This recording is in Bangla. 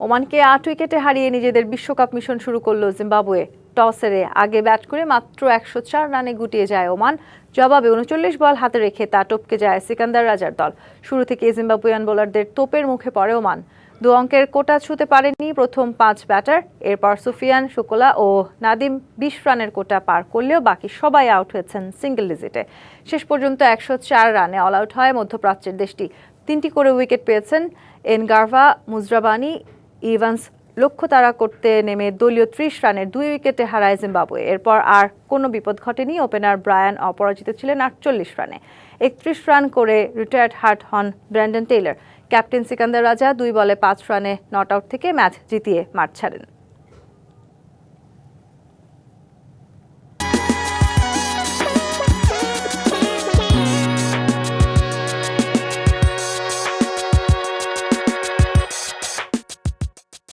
ওমানকে ৮ উইকেটে হারিয়ে নিজেদের বিশ্বকাপ মিশন শুরু করল জিম্বাবুয়ে। টস হেরে আগে ব্যাট করে মাত্র ১০৪ রানে গুটিয়ে যায় ওমান। জবাবে ৩৯ বল হাতে রেখে তা টপকে যায় সিকান্দার রাজার দল। শুরু থেকে জিম্বাবুয়ান বোলারদের তোপের মুখে পড়ে ওমান। ২ অঙ্কের কোটা ছুঁতে পারেননি প্রথম ৫ ব্যাটার। এরপর সুফিয়ান শুকলা ও নাদিম ২০ রানের কোটা পার করলেও বাকি সবাই আউট হয়েছেন সিঙ্গেল ডিজিটে। শেষ পর্যন্ত ১০৪ রানে অল আউট হয় মধ্যপ্রাচ্যের দেশটি। ৩টি করে উইকেট পেয়েছেন এনগারভা, মুজরাবানি, ইভান্স। লক্ষ্য তাড়া করতে নেমে দলীয় ৩০ রানের ২ উইকেটে হারায় জিম্বাবুয়ে। এরপর আর কোনো বিপদ ঘটেনি। ওপেনার ব্রায়ান অপরাজিত ছিলেন ৪৮ রানে। ৩১ রান করে রিটায়ার্ড হার্ট হন ব্র্যান্ডন টেইলর। ক্যাপ্টেন সিকান্দার রাজা ২ বলে ৫ রানে নট আউট থেকে ম্যাচ জিতিয়ে মাঠ ছাড়েন।